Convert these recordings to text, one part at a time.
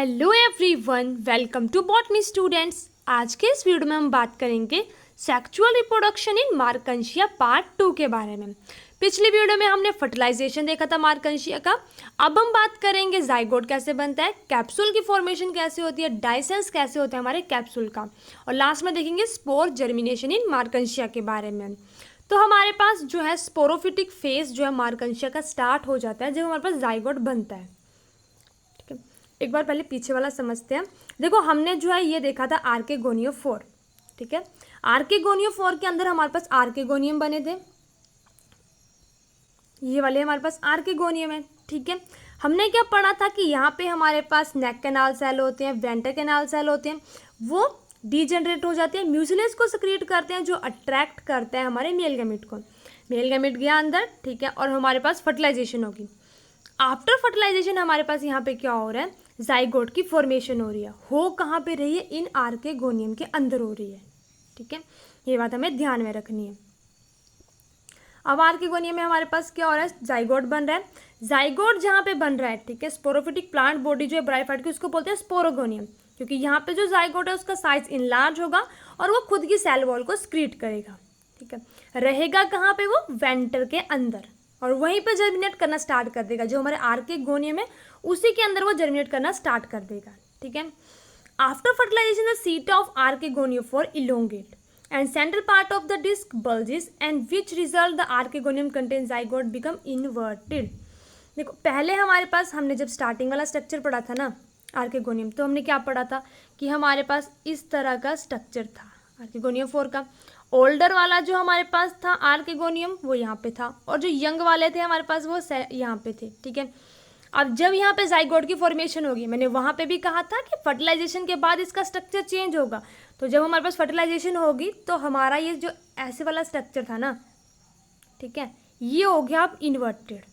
Hello everyone, welcome to botany students. आज के इस वीडियो में हम बात करेंगे sexual reproduction in marchantia part 2 के बारे में। पिछली वीडियो में हमने फर्टिलाइजेशन देखा था मार्कंशिया का। अब हम बात करेंगे जाइगोट कैसे बनता है, कैप्सूल की फॉर्मेशन कैसे होती है, डाइसेंस कैसे होता है हमारे कैप्सूल का, और लास्ट में देखेंगे स्पोर जर्मिनेशन इन मार्कंशिया के बारे में। तो हमारे पास जो है स्पोरोफिटिक फेज जो है मार्कंशिया का स्टार्ट हो जाता है जब हमारे पास जाइगोट बनता है। एक बार पहले पीछे वाला समझते हैं। देखो, हमने जो है ये देखा था आर्केगोनियोफोर, ठीक है। आर्केगोनियोफोर के अंदर हमारे पास आर्केगोनियम बने थे, ये वाले हमारे पास आर्केगोनियम है, ठीक है। हमने क्या पढ़ा था कि यहाँ पे हमारे पास नेक कैनाल सेल होते हैं, वेंटर कैनाल सेल होते हैं, वो डीजेनरेट हो जाते हैं, म्यूसिलेज को सक्रिएट करते हैं जो अट्रैक्ट करता है हमारे मेल गैमेट को। मेल गैमेट गया अंदर, ठीक है, और हमारे पास फर्टिलाइजेशन होगी। आफ्टर फर्टिलाइजेशन हमारे पास यहाँ पे क्या हो रहा है, जाइगोट की फॉर्मेशन हो रही है। हो कहाँ पे रही है, इन आर्केगोनियम के अंदर हो रही है, ठीक है। ये बात हमें ध्यान में रखनी है। अब आर्केगोनियम में हमारे पास क्या हो रहा है, जाइगोट बन रहा है। जाइगोट जहाँ पे बन रहा है, ठीक है, स्पोरोफिटिक प्लांट बॉडी जो है ब्राइफाइट की, उसको बोलते हैं स्पोरोगोनियम, क्योंकि यहाँ पे जो जाइगोट है उसका साइज इनलार्ज होगा और वो खुद की सेल वॉल को सक्रीट करेगा, ठीक है। रहेगा कहाँ पे, वो वेंटर के अंदर, और वहीं पे जर्मिनेट करना स्टार्ट कर देगा। जो हमारे आर्केगोनियम है उसी के अंदर वो जर्मिनेट करना स्टार्ट कर देगा, ठीक है। After fertilization the seat of archegoniophore elongate and central part of the disc bulges and which result the archegonium contain zygote become inverted. देखो, पहले हमारे पास हमने जब स्टार्टिंग वाला स्ट्रक्चर पढ़ा था ना आर्केगोनियम, तो हमने क्या पढ़ा था कि हमारे पास इस तरह का स्ट्रक्चर था आर्केगोनियोफोर का। ओल्डर वाला जो हमारे पास था आर्केगोनियम वो यहाँ पे था, और जो यंग वाले थे हमारे पास वो यहाँ पे थे, ठीक है। अब जब यहाँ पे जाइगोट की फॉर्मेशन होगी, मैंने वहाँ पे भी कहा था कि फर्टिलाइजेशन के बाद इसका स्ट्रक्चर चेंज होगा। तो जब हमारे पास फर्टिलाइजेशन होगी तो हमारा ये जो ऐसे वाला स्ट्रक्चर था ना, ठीक है, ये हो गया अब इन्वर्टेड,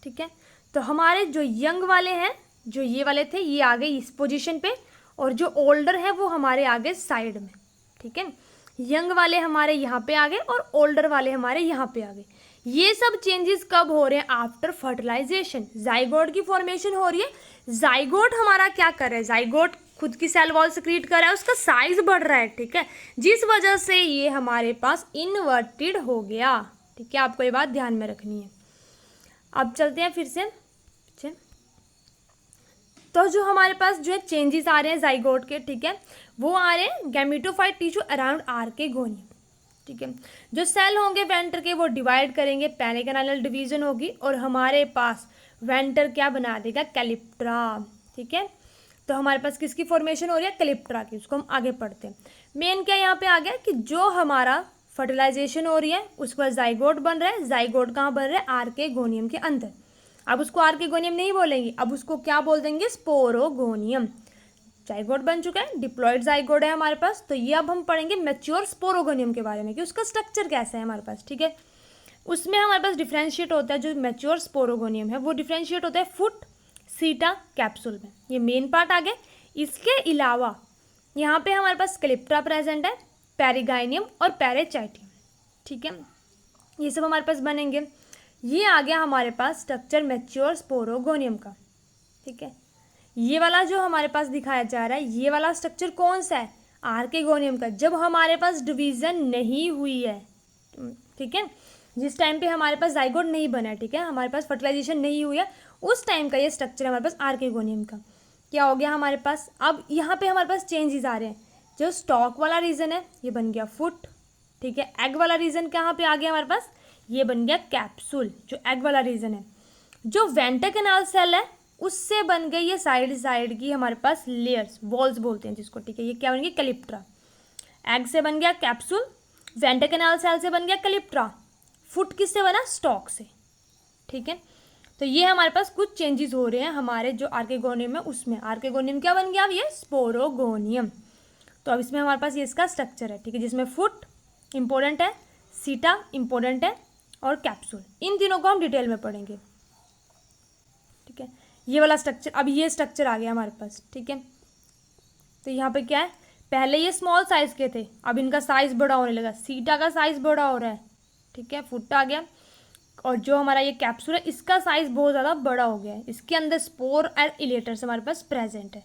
ठीक है। तो हमारे जो यंग वाले हैं, जो ये वाले थे, ये आ गए इस पोजीशन पे, और जो ओल्डर है वो हमारे आगे साइड में, ठीक है। यंग वाले हमारे यहाँ पे आ गए और ओल्डर वाले हमारे यहाँ पे आ गए। ये सब चेंजेस कब हो रहे हैं, आफ्टर फर्टिलाइजेशन। जाइगोट की फॉर्मेशन हो रही है, जाइगोट हमारा क्या कर रहा है, जाइगोट खुद की सेल वॉल सक्रीट कर रहा है, उसका साइज बढ़ रहा है, ठीक है, जिस वजह से ये हमारे पास इन्वर्टेड हो गया, ठीक है। आपको ये बात ध्यान में रखनी है। अब चलते हैं फिर से पीछे। तो जो हमारे पास जो है चेंजेस आ रहे हैं जाइगोट के, ठीक है, वो आ रहे हैं गैमेटोफाइट टिश्यू अराउंड आर्केगोनियम, ठीक है। जो सेल होंगे वेंटर के वो डिवाइड करेंगे, पेरिकाइनल डिवीजन होगी, और हमारे पास वेंटर क्या बना देगा, कैलिप्ट्रा, ठीक है। तो हमारे पास किसकी फॉर्मेशन हो रही है, कैलिप्ट्रा की। उसको हम आगे पढ़ते हैं। मेन क्या यहाँ पे आ गया कि जो हमारा फर्टिलाइजेशन हो रही है उसके बाद जाइगोट बन रहा है। जाइगोट कहाँ बन रहा है, आर्केगोनियम के अंदर। अब उसको आर्केगोनियम नहीं बोलेंगे, अब उसको क्या बोल देंगे, स्पोरोगोनियम। जाइगोट बन चुका है, डिप्लॉइड जाइगोट है हमारे पास। तो ये अब हम पढ़ेंगे मैच्योर स्पोरोगोनियम के बारे में कि उसका स्ट्रक्चर कैसा है हमारे पास, ठीक है। उसमें हमारे पास डिफ्रेंशिएट होता है, जो मैच्योर स्पोरोगोनियम है वो डिफ्रेंशिएट होता है फुट, सीटा, कैप्सूल में। ये मेन पार्ट आ गया। इसके अलावा यहाँ पे हमारे पास कैलिप्ट्रा प्रेजेंट है, पेरिगाइनियम और पेरिचाइटियम, ठीक है। ये सब हमारे पास बनेंगे। ये आ गया हमारे पास स्ट्रक्चर मैच्योर स्पोरोगोनियम का, ठीक है। ये वाला जो हमारे पास दिखाया जा रहा है, ये वाला स्ट्रक्चर कौन सा है, आर्केगोनियम का, जब हमारे पास डिवीजन नहीं हुई है, ठीक है, जिस टाइम पे हमारे पास जाइगोट नहीं बना है, ठीक है, हमारे पास फर्टिलाइजेशन नहीं हुई है, उस टाइम का ये स्ट्रक्चर है हमारे पास आर्केगोनियम का। क्या हो गया हमारे पास, अब यहाँ पे हमारे पास चेंजेस आ रहे हैं। जो स्टॉक वाला रीजन है ये बन गया फुट, ठीक है। एग वाला रीजन कहाँ पे आ गया हमारे पास, ये बन गया कैप्सूल, जो एग वाला रीजन है। जो वेंटर कैनाल सेल है उससे बन गई ये साइड साइड की हमारे पास लेयर्स, वॉल्स बोलते हैं जिसको, ठीक है। ये क्या बन गया, कैलिप्ट्रा। एग से बन गया कैप्सूल, वेंटर कैनाल सेल से बन गया कैलिप्ट्रा, फुट किससे बना, स्टॉक से, ठीक है। तो ये हमारे पास कुछ चेंजेस हो रहे हैं हमारे जो आर्केगोनियम है उसमें। आर्केगोनियम क्या बन गया अब, ये स्पोरोगोनियम। तो अब इसमें हमारे पास ये इसका स्ट्रक्चर है, ठीक है, जिसमें फुट इंपॉर्टेंट है, सीटा इंपॉर्टेंट है, और कैप्सूल। इन तीनों को हम डिटेल में पढ़ेंगे, ठीक है। ये वाला स्ट्रक्चर, अब ये स्ट्रक्चर आ गया हमारे पास, ठीक है। तो यहाँ पे क्या है, पहले ये स्मॉल साइज के थे, अब इनका साइज बड़ा होने लगा, सीटा का साइज बड़ा हो रहा है, ठीक है। फुट आ गया, और जो हमारा ये कैप्सूल है इसका साइज बहुत ज़्यादा बड़ा हो गया है, इसके अंदर स्पोर और इलेटर्स हमारे पास प्रेजेंट है।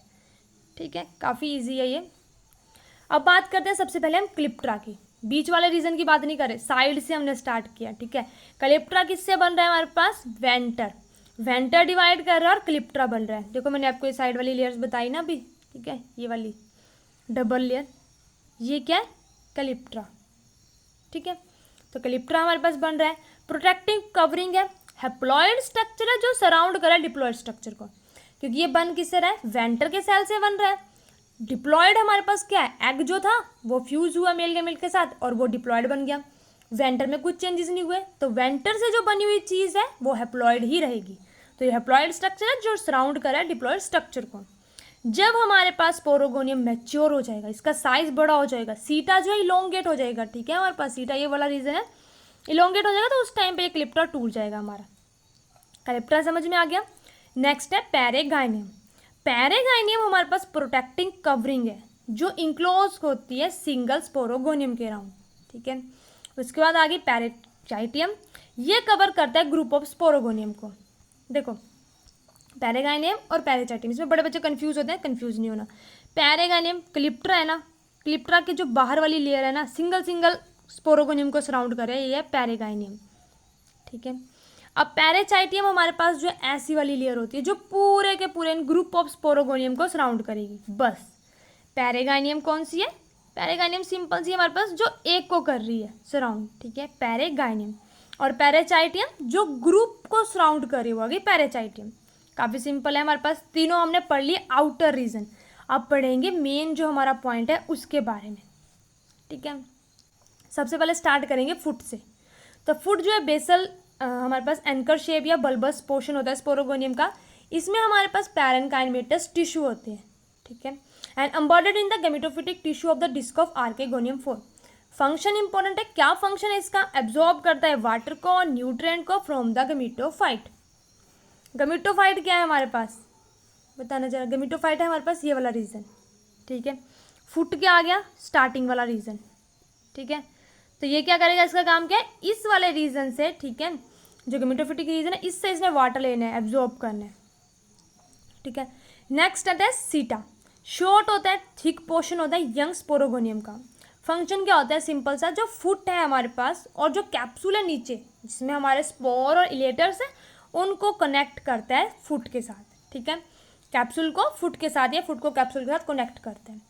ठीक है, काफ़ी इजी है ये। अब बात करते हैं सबसे पहले हम क्लिप्ट्रा की। बीच वाले रीजन की बात नहीं करें, साइड से हमने स्टार्ट किया। ठीक है, क्लिप्ट्रा किससे बन रहा है हमारे पास, वेंटर। वेंटर डिवाइड कर रहा है और क्लिप्ट्रा बन रहा है। देखो मैंने आपको ये साइड वाली लेयर्स बताई ना अभी। ठीक है, ये वाली डबल लेयर, ये क्या है, क्लिप्ट्रा। ठीक है, तो क्लिप्ट्रा हमारे पास बन रहा है। प्रोटेक्टिंग कवरिंग है, हैप्लॉइड स्ट्रक्चर है जो सराउंड कर रहा है डिप्लॉइड स्ट्रक्चर को, क्योंकि ये बन किससे रहा है, वेंटर के सेल से बन रहा है। डिप्लॉयड हमारे पास क्या है, एग जो था वो फ्यूज हुआ मेल गैमेट के साथ और वो डिप्लॉयड बन गया। वेंटर में कुछ चेंजेस नहीं हुए, तो वेंटर से जो बनी हुई चीज़ है वो हैप्लॉयड ही रहेगी। तो ये हैप्लॉयड स्ट्रक्चर है जो सराउंड कर रहा है डिप्लॉयड स्ट्रक्चर को। जब हमारे पास स्पोरोगोनियम मैच्योर हो जाएगा, इसका साइज बड़ा हो जाएगा, सीटा जो है इलोंगेट हो जाएगा। ठीक है, हमारे पास सीटा ये वाला रीजन है, इलोंगेट हो जाएगा, तो उस टाइम पे ये क्लिप्ट्रा टूट जाएगा हमारा। क्लिप्ट्रा समझ में आ गया। नेक्स्ट है पैरेगाइनियम। पैरेगाइनियम हमारे पास प्रोटेक्टिंग कवरिंग है जो इंक्लोज होती है सिंगल स्पोरोगोनियम के अराउंड। ठीक है, उसके बाद आगे पैरेचाइटियम, ये कवर करता है ग्रुप ऑफ स्पोरोगोनियम को। देखो पैरेगाइनियम और पैरेचाइटियम, इसमें बड़े बच्चे कंफ्यूज होते हैं, कंफ्यूज नहीं होना। पैरेगाइनियम क्लिप्ट्रा है ना, क्लिप्ट्रा की जो बाहर वाली लेयर है ना, सिंगल सिंगल स्पोरोगोनियम को सराउंड कर रहा है, ये है पैरेगाइनियम। ठीक है, अब पैरेचाइटियम हमारे पास जो ऐसी वाली लेयर होती है जो पूरे के पूरे ग्रुप ऑफ स्पोरोगोनियम को सराउंड करेगी। बस पैरेगाइनियम कौन सी है, पैरेगाइनियम सिंपल सी हमारे पास जो एक को कर रही है सराउंड। ठीक है, पैरेगाइनियम। और पैरेचाइटियम जो ग्रुप को सराउंड कर रही होगी पैरेचाइटियम। काफ़ी सिंपल है हमारे पास, तीनों हमने पढ़ लिए आउटर रीजन। अब पढ़ेंगे मेन जो हमारा पॉइंट है उसके बारे में। ठीक है, सबसे पहले स्टार्ट करेंगे फुट से। तो फुट जो है बेसल हमारे पास एंकर शेप या बल्बस पोर्शन होता है स्पोरोगोनियम का, इसमें हमारे पास पैरेन्काइमेटस टिश्यू होते हैं। ठीक है, and embedded in the gametophytic tissue of the disc of archegonium 4। Function important है, क्या फंक्शन है इसका, एब्जॉर्ब करता है वाटर को और न्यूट्रिएंट को फ्रॉम द गैमेटोफाइट। गैमेटोफाइट क्या है हमारे पास, बताना जरा। गैमेटोफाइट है हमारे पास ये वाला रीजन। ठीक है, फुट क्या आ गया, स्टार्टिंग वाला रीजन। ठीक है, तो ये क्या करेगा, इसका काम क्या है, इस वाले रीजन से, ठीक है, जो गैमेटोफिटिक रीजन है इससे इसने वाटर लेना है, एब्जॉर्ब करना है। ठीक है, नेक्स्ट आता है सीटा। शॉर्ट होता है, थिक पोर्शन होता है यंग स्पोरोगोनियम का। फंक्शन क्या होता है, सिंपल सा, जो फुट है हमारे पास और जो कैप्सूल है नीचे जिसमें हमारे स्पोर और इलेटर्स है, उनको कनेक्ट करता है फुट के साथ। ठीक है, कैप्सूल को फुट के साथ या फुट को कैप्सूल के साथ कनेक्ट करते हैं।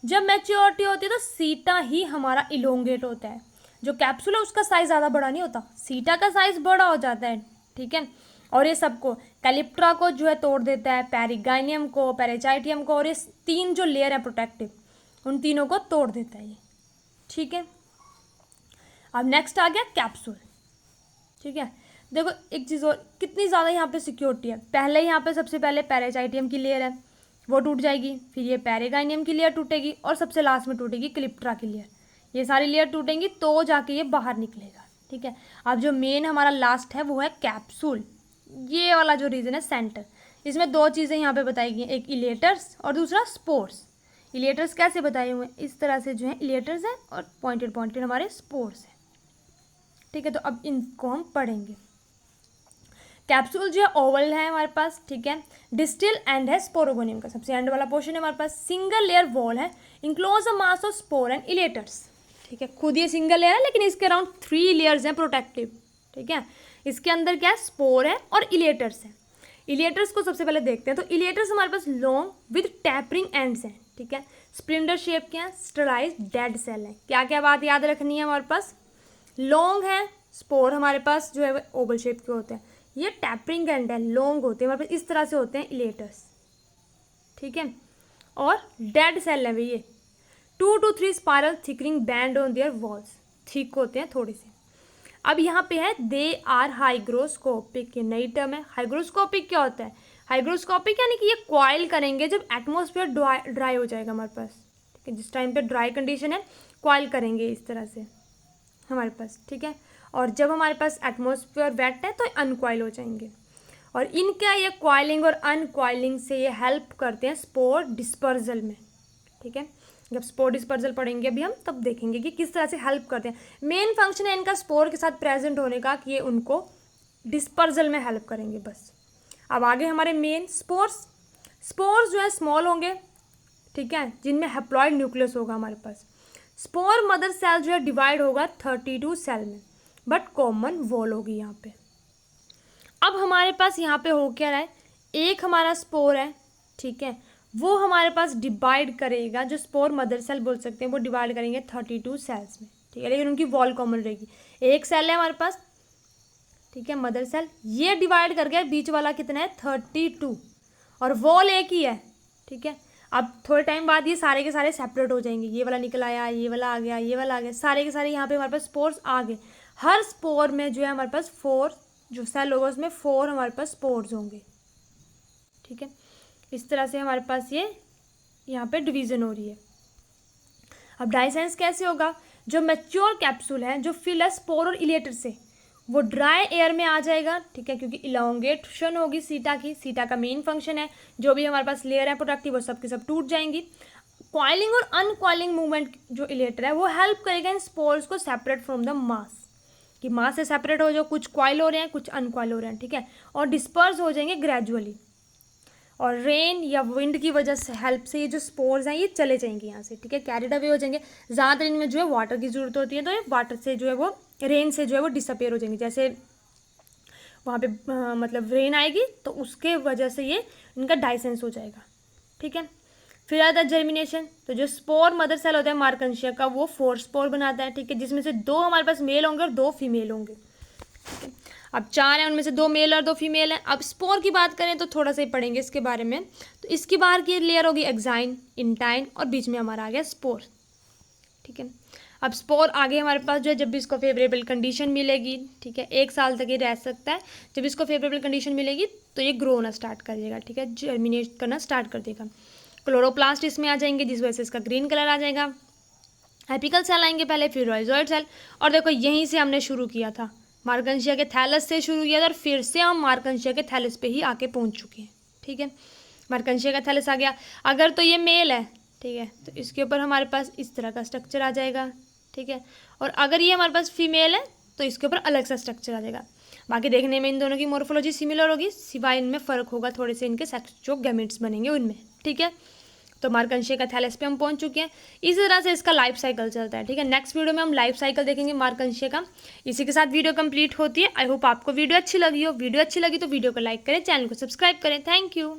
जब मैच्योरिटी होती है तो सीटा ही हमारा इलोंगेट होता है। जो कैप्सूल है उसका साइज ज़्यादा बड़ा नहीं होता, सीटा का साइज बड़ा हो जाता है। ठीक है, और ये सबको कैलिप्ट्रा को जो है तोड़ देता है, पैरेगाइनियम को, पैरेचाइटियम को, और ये तीन जो लेयर है प्रोटेक्टिव, उन तीनों को तोड़ देता है ये। ठीक है, अब नेक्स्ट आ गया कैप्सूल। ठीक है, देखो एक चीज़ और, कितनी ज़्यादा यहाँ पे सिक्योरिटी है। पहले यहाँ पे सबसे पहले पैरेचाइटियम की लेयर है, वो टूट जाएगी, फिर ये पैरेगाइनियम की लेयर टूटेगी और सबसे लास्ट में टूटेगी क्लिप्ट्रा की लेयर। ये सारी लेयर टूटेंगी तो जाके ये बाहर निकलेगा। ठीक है, अब जो मेन हमारा लास्ट है वो है कैप्सूल। ये वाला जो रीजन है सेंटर, इसमें दो चीज़ें यहाँ पे बताई गई हैं, एक इलेटर्स और दूसरा स्पोर्स। इलेटर्स कैसे बताए हुए हैं, इस तरह से जो है इलेटर्स हैं और पॉइंटेड पॉइंटेड हमारे स्पोर्स हैं। ठीक है, तो अब इनको हम पढ़ेंगे। कैप्सूल जो है ओवल है हमारे पास। ठीक है, डिस्टिल एंड है स्पोरोगोनियम का, सबसे एंड वाला पोर्शन है हमारे पास। सिंगल लेयर वॉल है, enclose a mass of spore and इलेटर्स। ठीक है, खुद ये सिंगल लेयर है लेकिन इसके अराउंड 3 लेयर्स हैं प्रोटेक्टिव। ठीक है, इसके अंदर क्या है, स्पोर है और इलेटर्स है। इलेटर्स को सबसे पहले देखते हैं। तो इलेटर्स हमारे पास लॉन्ग विद टैपरिंग एंड्स हैं। ठीक है, स्प्लिंडर शेप के हैं, स्टेराइज डेड सेल है। क्या क्या बात याद रखनी है हमारे पास, लॉन्ग है, स्पोर हमारे पास जो है ओवल शेप के होते हैं, ये टैपरिंग एंड है, लॉन्ग होते हैं हमारे पास, इस तरह से होते हैं इलेटर्स। ठीक है, और डेड सेल है ये 2 to 3 spiral thickening band on their walls, thick होते हैं थोड़े से। अब यहाँ पे है दे आर हाइग्रोस्कोपिक, ये नई टर्म है। हाइग्रोस्कोपिक क्या होता है, हाइग्रोस्कोपिक यानी कि ये क्वाइल करेंगे जब एटमॉस्फेयर ड्राई हो जाएगा हमारे पास। ठीक है, जिस टाइम पे ड्राई कंडीशन है क्वाइल करेंगे इस तरह से हमारे पास। ठीक है, और जब हमारे पास एटमॉस्फेयर वेट है तो अनक्वाइल हो जाएंगे। और इनका ये क्वाइलिंग और अनक्वाइलिंग से ये हेल्प करते हैं स्पोर डिस्पर्जल में। ठीक है, जब स्पोर डिस्पर्जल पढ़ेंगे अभी हम, तब देखेंगे कि किस तरह से हेल्प करते हैं। मेन फंक्शन है इनका स्पोर के साथ प्रेजेंट होने का, कि ये उनको डिस्पर्जल में हेल्प करेंगे बस। अब आगे हमारे मेन स्पोर्स जो है स्मॉल होंगे, ठीक है, जिनमें हैप्लॉइड न्यूक्लियस होगा हमारे पास। स्पोर मदर सेल जो है डिवाइड होगा 32 सेल में, बट कॉमन वॉल होगी यहाँ पे। अब हमारे पास यहाँ पे हो क्या रहा है, एक हमारा स्पोर है, ठीक है, वो हमारे पास डिवाइड करेगा, जो स्पोर मदर सेल बोल सकते हैं, वो डिवाइड करेंगे 32 सेल्स में, ठीक है, लेकिन उनकी वॉल कॉमन रहेगी। एक सेल है हमारे पास, ठीक है, मदर सेल, ये डिवाइड कर गया, बीच वाला कितना है 32, और वॉल एक ही है, ठीक है। अब थोड़े टाइम बाद ये सारे के सारे सेपरेट हो जाएंगे, ये वाला निकल आया, ये वाला आ गया, ये वाला आ गया, सारे के सारे यहाँ पे हमारे पास स्पोर्स आ गए। हर स्पोर में जो है हमारे पास 4 जो सेल होगा उसमें 4 हमारे पास स्पोर्स होंगे, ठीक है। इस तरह से हमारे पास ये यहाँ पे डिवीज़न हो रही है। अब डाइसेंस कैसे होगा, जो मैच्योर कैप्सूल है जो फिल है स्पोर और इलेटर से, वो ड्राई एयर में आ जाएगा, ठीक है, क्योंकि इलांगेशन होगी सीटा की। सीटा का मेन फंक्शन है, जो भी हमारे पास लेयर है प्रोडक्टिव वो सब के सब टूट जाएंगी। कॉइलिंग और अनकॉइलिंग मूवमेंट जो इलेटर है वो हेल्प करेगा इन स्पोर्स को सेपरेट फ्रॉम द मास, कि मास से सेपरेट हो जाओ, कुछ कॉइल हो रहे हैं कुछ अनकॉइल हो रहे हैं, ठीक है, और डिस्पर्स हो जाएंगे ग्रेजुअली। और रेन या विंड की वजह से हेल्प से ये जो स्पोर्स हैं ये चले जाएंगे यहाँ से, ठीक है, कैरिड अवे हो जाएंगे। ज़्यादातर इनमें जो है वाटर की ज़रूरत होती है, तो ये वाटर से जो है वो रेन से जो है वो डिसअपेयर हो जाएंगे। जैसे वहाँ पे मतलब रेन आएगी तो उसके वजह से ये इनका डाइसेंस हो जाएगा, ठीक है। फिर आता है जर्मिनेशन, तो जो स्पोर मदर सेल होता है मार्कंशिया का, वो 4 स्पोर बनाता है, ठीक है, जिसमें से 2 हमारे पास मेल होंगे और 2 फीमेल होंगे, ठीक है। अब 4 हैं, उनमें से 2 मेल और 2 फीमेल हैं। अब स्पोर की बात करें तो थोड़ा सा ही पढ़ेंगे इसके बारे में। तो इसकी बाहर की लेयर होगी एक्साइन, इंटाइन, और बीच में हमारा आ गया स्पोर, ठीक है। अब स्पोर आगे हमारे पास जो है जब भी इसको फेवरेबल कंडीशन मिलेगी, ठीक है, 1 साल तक ये रह सकता है। जब इसको फेवरेबल कंडीशन मिलेगी तो ये ग्रो होना स्टार्ट कर देगा, ठीक है, जर्मिनेट करना स्टार्ट कर देगा। क्लोरोप्लास्ट इसमें आ जाएंगे, जिस वजह से इसका ग्रीन कलर आ जाएगा। एपिकल सेल आएंगे पहले, फिर राइजोइड सेल। और देखो यहीं से हमने शुरू किया था, मार्कंशिया के थैलस से शुरू किया था, और फिर से हम मार्कंशिया के थैलस पे ही आके पहुंच चुके हैं, ठीक है। मार्कंशिया का थैलस आ गया। अगर तो ये मेल है, ठीक है, तो इसके ऊपर हमारे पास इस तरह का स्ट्रक्चर आ जाएगा, ठीक है। और अगर ये हमारे पास फीमेल है तो इसके ऊपर अलग सा स्ट्रक्चर आ जाएगा। बाकी देखने में इन दोनों की मॉर्फोलॉजी सिमिलर होगी, सिवाय इनमें फ़र्क होगा थोड़े से इनके सेक्स जो गैमेट्स बनेंगे उनमें, ठीक है। तो मार्कंशिया का थैलस पे हम पहुंच चुके हैं। इसी तरह से इसका लाइफ साइकिल चलता है, ठीक है। नेक्स्ट वीडियो में हम लाइफ साइकिल देखेंगे मार्कंशिया का। इसी के साथ वीडियो कंप्लीट होती है। आई होप आपको वीडियो अच्छी लगी हो। वीडियो अच्छी लगी तो वीडियो को लाइक करें, चैनल को सब्सक्राइब करें। Thank you.